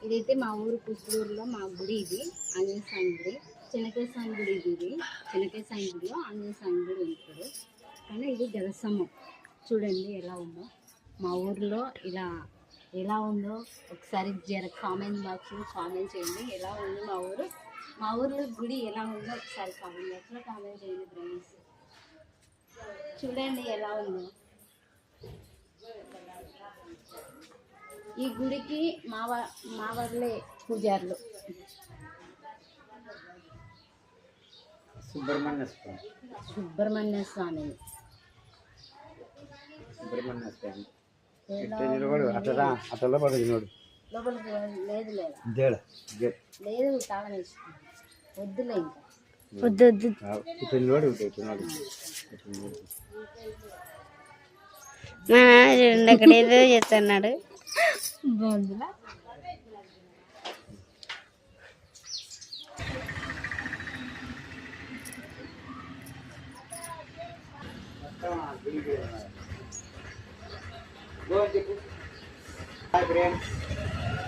ఇదైతే మా ఊరు కుసులూరులో మా గుడి. ఇది ఆంజనేయ స్వామి గుడి, చెనకేశ్వర స్వామి గుడి. ఇది చెనకేశ్వర స్వామి గుడిలో ఆంజనేయ స్వామి గుడి ఉంటాడు. కానీ ఇది జలసమం. చూడండి ఎలా ఉందో మా ఊర్లో. ఇలా ఎలా ఉందో ఒకసారి కామెంట్ బాక్స్లో కామెంట్ చేయండి. ఎలా ఉంది మా ఊర్లో గుడి ఎలా ఉందో ఒకసారి కామెంట్ బాక్స్లో కామెంట్ చేయండి ఫ్రెండ్స్. చూడండి ఎలా ఉందో. ఈ గుడికి మా వాళ్ళే పూజారులు. సుబ్రహ్మణ్య స్వామి లోపలికి లేదు లేదు తాళం వేసుకుంటాం. వద్దులే ఇంకా వద్దు అక్కడ ఏదో చేస్తున్నాడు. బాగుందిలా.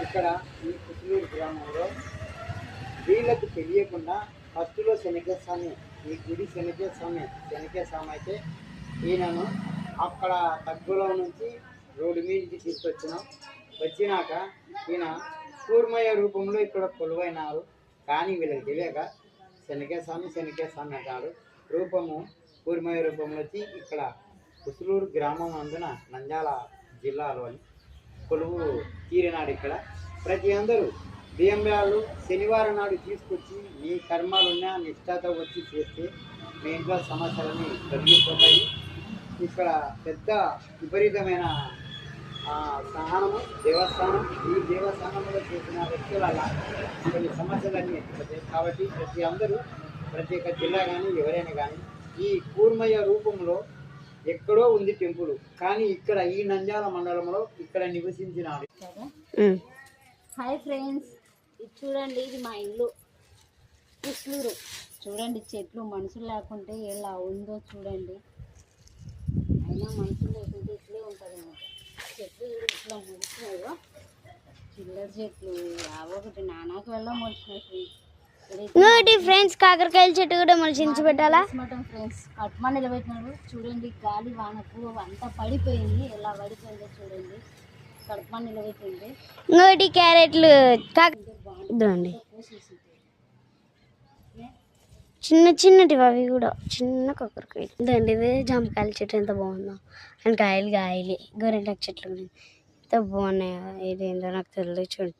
ఇక్కడ ఈ కుసులూరు గ్రామంలో వీళ్ళకు తెలియకుండా ఫస్ట్లో శనికేశ్వర స్వామి, ఈ గుడి శనికేశ్వర స్వామి అయితే ఈయనను అక్కడ తగ్గులో నుంచి రోడ్డు మీదకి వచ్చినాక ఈయన కూర్మయ్య రూపంలో ఇక్కడ కొలువైనారు. కానీ వీళ్ళకి తెలియక శనికేశ్వర స్వామి అంటారు. రూపము కూర్మయ్య రూపంలో వచ్చి ఇక్కడ కుసులూరు గ్రామం అందున నంద్యాల జిల్లాలోని కొలువు తీరినాడు. ఇక్కడ ప్రతి అందరూ బియ్యంబ్యాలు శనివారం నాడు తీసుకొచ్చి మీ కర్మాలున్నా నిష్ఠతో వచ్చి చేస్తే మీ ఇంట్లో సమస్యలన్నీ తొలగిపోతాయి. ఇక్కడ పెద్ద విపరీతమైన స్నానము దేవస్థానం. ఈ దేవస్థానంలో చేసిన వ్యక్తుల కొన్ని సమస్యలన్నీ ఎత్తుతాయి. కాబట్టి ప్రతి అందరూ ప్రతి ఒక్క జిల్లా కానీ ఎవరైనా కానీ ఈ కూర్మయ్య రూపంలో ఎక్కడో ఉంది టెంపుల్, కానీ ఇక్కడ ఈ నంద్యాల మండలంలో ఇక్కడ నివసించినాడు. హాయ్ ఫ్రెండ్స్, ఇది చూడండి. ఇది మా ఇల్లు కుసులూరు. చూడండి చెట్లు, మనుషులు లేకుంటే ఎలా ఉందో చూడండి. అయినా మనుషులు లేకుంటే ఇట్లే ఉంటుంది అన్నమాట. చెట్లు ఇట్లా మొలిచినాయో, చిల్లర చెట్లు ఒకటి నానాకు వెళ్ళ మొలిచినాయి. ఇంకోటి ఫ్రెండ్స్ కాకరకాయల చెట్టు కూడా మొలిచించి పెట్టాలా ఫ్రెండ్స్. కట్మని నిలబెట్టినాడు. చూడండి గాలి వానకు అంతా పడిపోయింది. ఎలా పడిపోయిందో చూడండి. కట్మని నిలబెట్టింది. ఇంకోటి క్యారెట్లు చూడండి, చిన్నటివి అవి కూడా చిన్న కాకరకాయలు. ఇదండి ఇది జామకాయల చెట్టు ఎంత బాగుందో. అండ్ కాయలు గోరెంటాకు చెట్లు ఎంత బాగున్నాయో. ఇది ఏంటో నాకు తెలియదు. చూడండి.